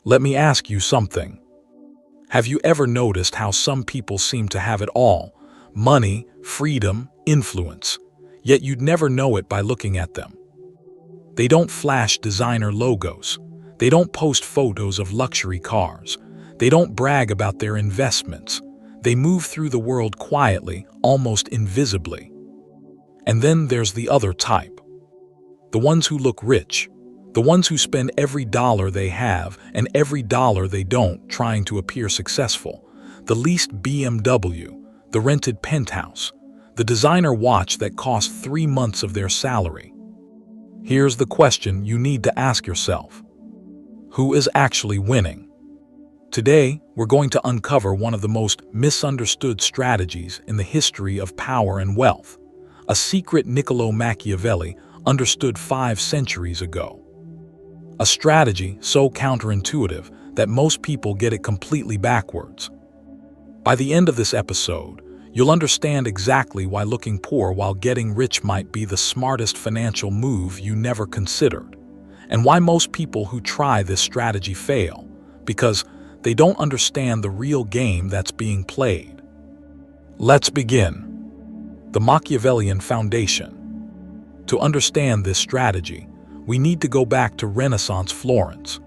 Let me ask you something. Have you ever noticed how some people seem to have it all? Money, freedom, influence. Yet you'd never know it by looking at them. They don't flash designer logos. They don't post photos of luxury cars. They don't brag about their investments. They move through the world quietly, almost invisibly. And then there's the other type. The ones who look rich. The ones who spend every dollar they have and every dollar they don't trying to appear successful. The leased BMW, the rented penthouse, the designer watch that cost 3 months of their salary. Here's the question you need to ask yourself. Who is actually winning? Today, we're going to uncover one of the most misunderstood strategies in the history of power and wealth, a secret Niccolò Machiavelli understood 5 centuries ago. A strategy so counterintuitive that most people get it completely backwards. By the end of this episode, you'll understand exactly why looking poor while getting rich might be the smartest financial move you never considered, and why most people who try this strategy fail, because they don't understand the real game that's being played. Let's begin. The Machiavellian Foundation. To understand this strategy, we need to go back to Renaissance Florence.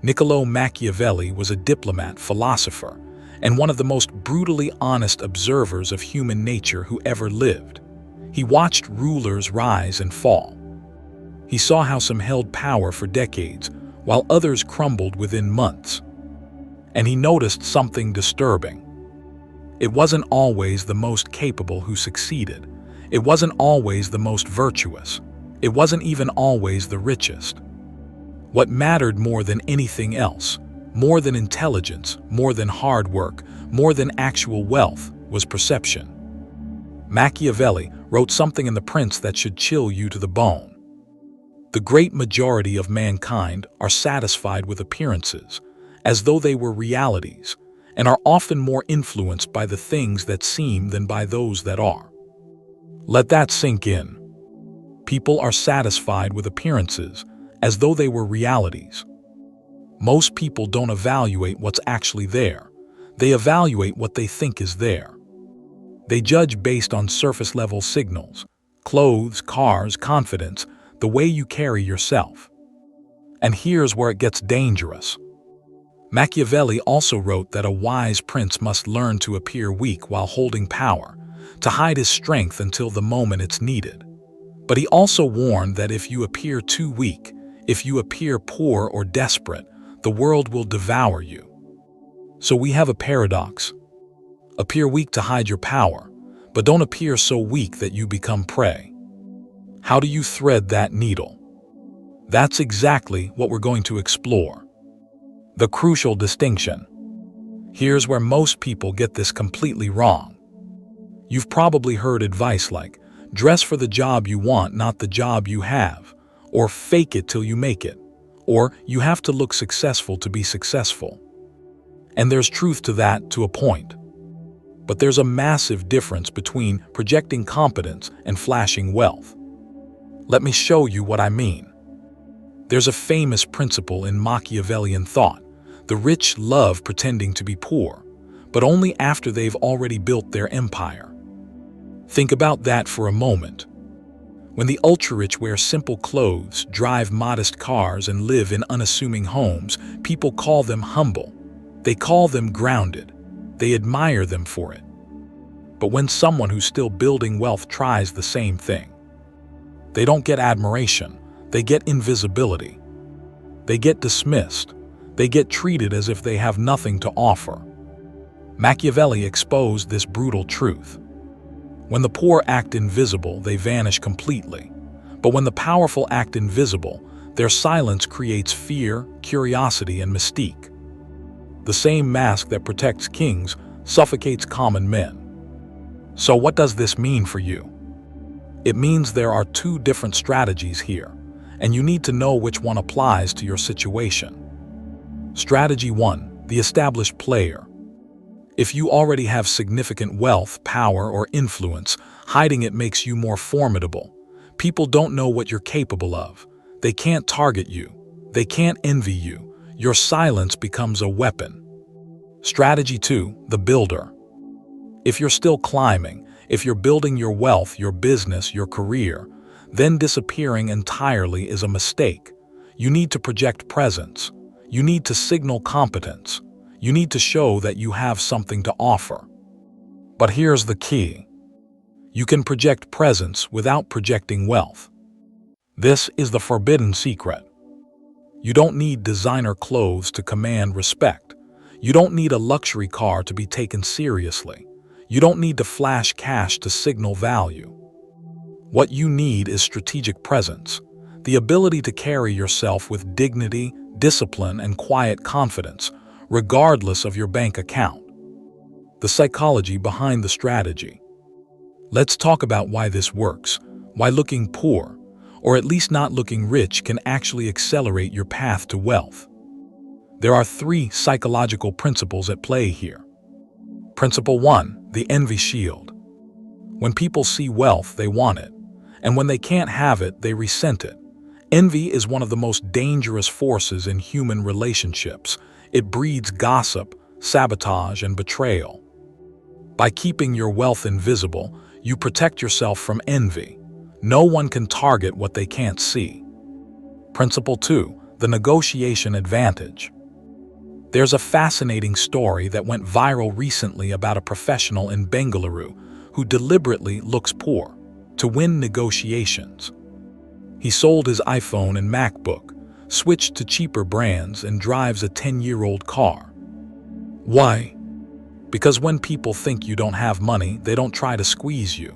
Niccolò Machiavelli was a diplomat, philosopher, and one of the most brutally honest observers of human nature who ever lived. He watched rulers rise and fall. He saw how some held power for decades, while others crumbled within months. And he noticed something disturbing. It wasn't always the most capable who succeeded. It wasn't always the most virtuous. It wasn't even always the richest. What mattered more than anything else, more than intelligence, more than hard work, more than actual wealth, was perception. Machiavelli wrote something in The Prince that should chill you to the bone. The great majority of mankind are satisfied with appearances, as though they were realities, and are often more influenced by the things that seem than by those that are. Let that sink in. People are satisfied with appearances, as though they were realities. Most people don't evaluate what's actually there. They evaluate what they think is there. They judge based on surface-level signals, clothes, cars, confidence, the way you carry yourself. And here's where it gets dangerous. Machiavelli also wrote that a wise prince must learn to appear weak while holding power, to hide his strength until the moment it's needed. But he also warned that if you appear too weak, if you appear poor or desperate, the world will devour you. So we have a paradox. Appear weak to hide your power, but don't appear so weak that you become prey. How do you thread that needle? That's exactly what we're going to explore. The crucial distinction. Here's where most people get this completely wrong. You've probably heard advice like, dress for the job you want, not the job you have, or fake it till you make it, or you have to look successful to be successful. And there's truth to that to a point. But there's a massive difference between projecting competence and flashing wealth. Let me show you what I mean. There's a famous principle in Machiavellian thought. The rich love pretending to be poor, but only after they've already built their empire. Think about that for a moment. When the ultra-rich wear simple clothes, drive modest cars, and live in unassuming homes, people call them humble. They call them grounded. They admire them for it. But when someone who's still building wealth tries the same thing, they don't get admiration. They get invisibility. They get dismissed. They get treated as if they have nothing to offer. Machiavelli exposed this brutal truth. When the poor act invisible, they vanish completely. But when the powerful act invisible, their silence creates fear, curiosity, and mystique. The same mask that protects kings suffocates common men. So what does this mean for you? It means there are 2 different strategies here, and you need to know which one applies to your situation. Strategy 1, the established player. If you already have significant wealth, power, or influence, hiding it makes you more formidable. People don't know what you're capable of. They can't target you. They can't envy you. Your silence becomes a weapon. Strategy 2, the builder. If you're still climbing, if you're building your wealth, your business, your career, then disappearing entirely is a mistake. You need to project presence. You need to signal competence. You need to show that you have something to offer. But here's the key. You can project presence without projecting wealth. This is the forbidden secret. You don't need designer clothes to command respect. You don't need a luxury car to be taken seriously. You don't need to flash cash to signal value. What you need is strategic presence, the ability to carry yourself with dignity, discipline, and quiet confidence, regardless of your bank account. The psychology behind the strategy. Let's talk about why this works, why looking poor, or at least not looking rich, can actually accelerate your path to wealth. There are 3 psychological principles at play here. Principle 1, the envy shield. When people see wealth, they want it, and when they can't have it, they resent it. Envy is one of the most dangerous forces in human relationships. It breeds gossip, sabotage, and betrayal. By keeping your wealth invisible, you protect yourself from envy. No one can target what they can't see. Principle 2, the negotiation advantage. There's a fascinating story that went viral recently about a professional in Bengaluru who deliberately looks poor to win negotiations. He sold his iPhone and MacBook, switched to cheaper brands, and drives a 10-year-old car. Why? Because when people think you don't have money, they don't try to squeeze you.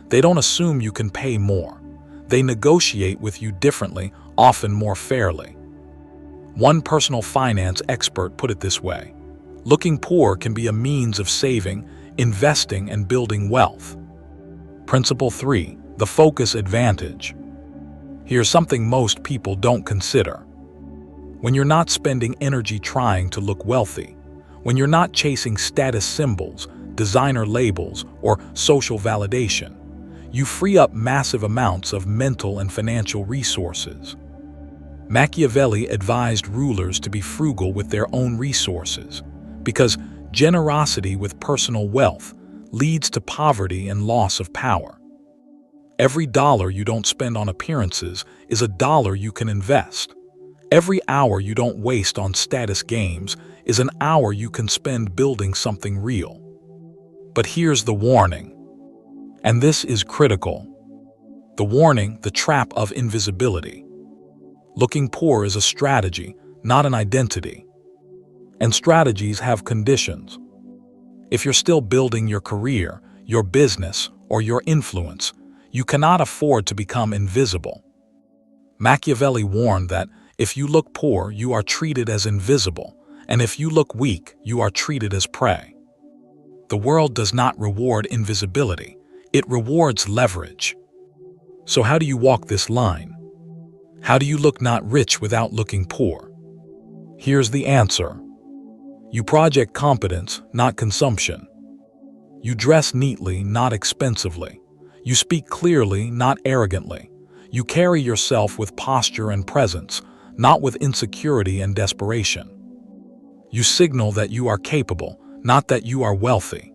They don't assume you can pay more. They negotiate with you differently, often more fairly. One personal finance expert put it this way: looking poor can be a means of saving, investing, and building wealth. Principle 3, the focus advantage. Here's something most people don't consider. When you're not spending energy trying to look wealthy, when you're not chasing status symbols, designer labels, or social validation, you free up massive amounts of mental and financial resources. Machiavelli advised rulers to be frugal with their own resources, because generosity with personal wealth leads to poverty and loss of power. Every dollar you don't spend on appearances is a dollar you can invest. Every hour you don't waste on status games is an hour you can spend building something real. But here's the warning, and this is critical. The warning, the trap of invisibility. Looking poor is a strategy, not an identity. And strategies have conditions. If you're still building your career, your business, or your influence, you cannot afford to become invisible. Machiavelli warned that if you look poor, you are treated as invisible, and if you look weak, you are treated as prey. The world does not reward invisibility, it rewards leverage. So how do you walk this line? How do you look not rich without looking poor? Here's the answer. You project competence, not consumption. You dress neatly, not expensively. You speak clearly, not arrogantly. You carry yourself with posture and presence, not with insecurity and desperation. You signal that you are capable, not that you are wealthy.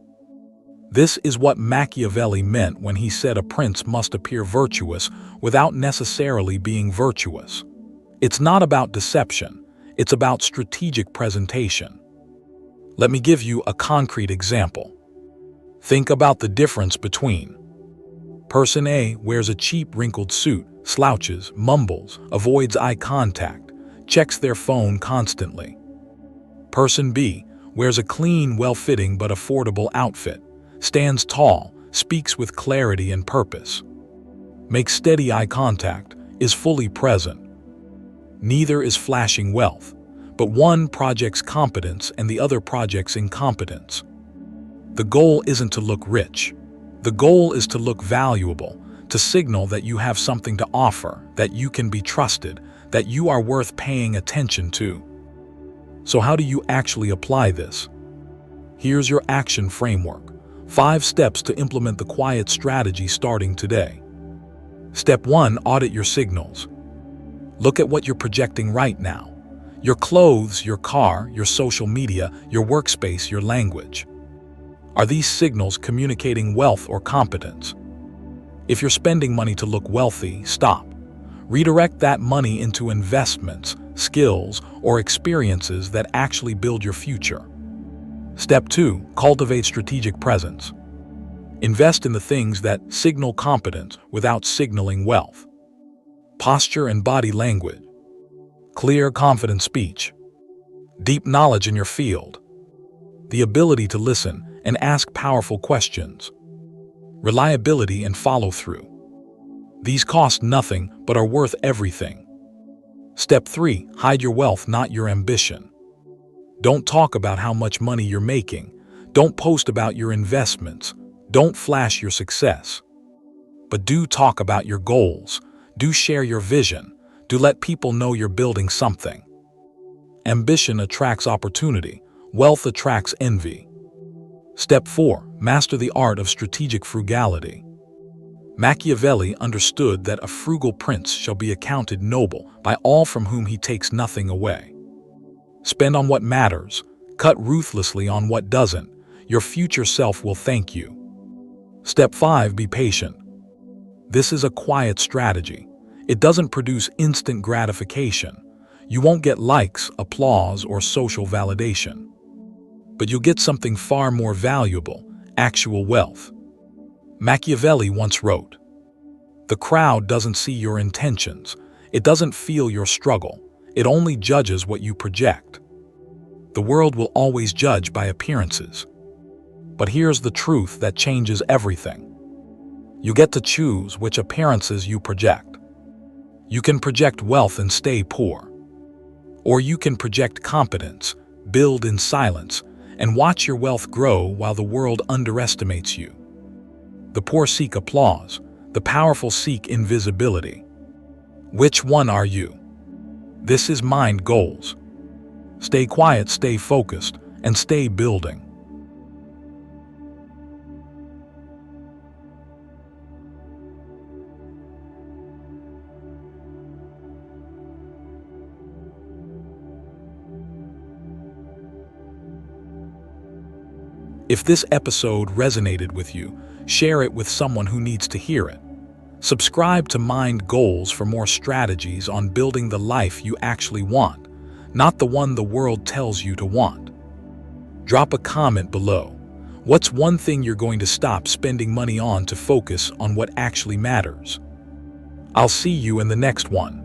This is what Machiavelli meant when he said a prince must appear virtuous without necessarily being virtuous. It's not about deception, it's about strategic presentation. Let me give you a concrete example. Think about the difference between Person A wears a cheap wrinkled suit, slouches, mumbles, avoids eye contact, checks their phone constantly. Person B wears a clean, well-fitting but affordable outfit, stands tall, speaks with clarity and purpose, makes steady eye contact, is fully present. Neither is flashing wealth, but one projects competence and the other projects incompetence. The goal isn't to look rich. The goal is to look valuable, to signal that you have something to offer, that you can be trusted, that you are worth paying attention to. So how do you actually apply this? Here's your action framework. 5 steps to implement the quiet strategy starting today. Step 1, audit your signals. Look at what you're projecting right now. Your clothes, your car, your social media, your workspace, your language. Are these signals communicating wealth or competence? If you're spending money to look wealthy, stop. Redirect that money into investments, skills, or experiences that actually build your future. Step 2. Cultivate strategic presence. Invest in the things that signal competence without signaling wealth. Posture and body language. Clear, confident speech. Deep knowledge in your field. The ability to listen and ask powerful questions. Reliability and follow-through. These cost nothing but are worth everything. Step 3. Hide your wealth, not your ambition. Don't talk about how much money you're making. Don't post about your investments. Don't flash your success. But do talk about your goals. Do share your vision. Do let people know you're building something. Ambition attracts opportunity. Wealth attracts envy. Step 4. Master the art of strategic frugality. Machiavelli understood that a frugal prince shall be accounted noble by all from whom he takes nothing away. Spend on what matters. Cut ruthlessly on what doesn't. Your future self will thank you. Step 5. Be patient. This is a quiet strategy. It doesn't produce instant gratification. You won't get likes, applause, or social validation. But you'll get something far more valuable: actual wealth. Machiavelli once wrote, "The crowd doesn't see your intentions. It doesn't feel your struggle. It only judges what you project." The world will always judge by appearances. But here's the truth that changes everything. You get to choose which appearances you project. You can project wealth and stay poor. Or you can project competence, build in silence, and watch your wealth grow while the world underestimates you. The poor seek applause. The powerful seek invisibility. Which one are you? This is Mind Goals. Stay quiet, stay focused, and stay building. If this episode resonated with you, share it with someone who needs to hear it. Subscribe to Mind Goals for more strategies on building the life you actually want, not the one the world tells you to want. Drop a comment below. What's one thing you're going to stop spending money on to focus on what actually matters? I'll see you in the next one.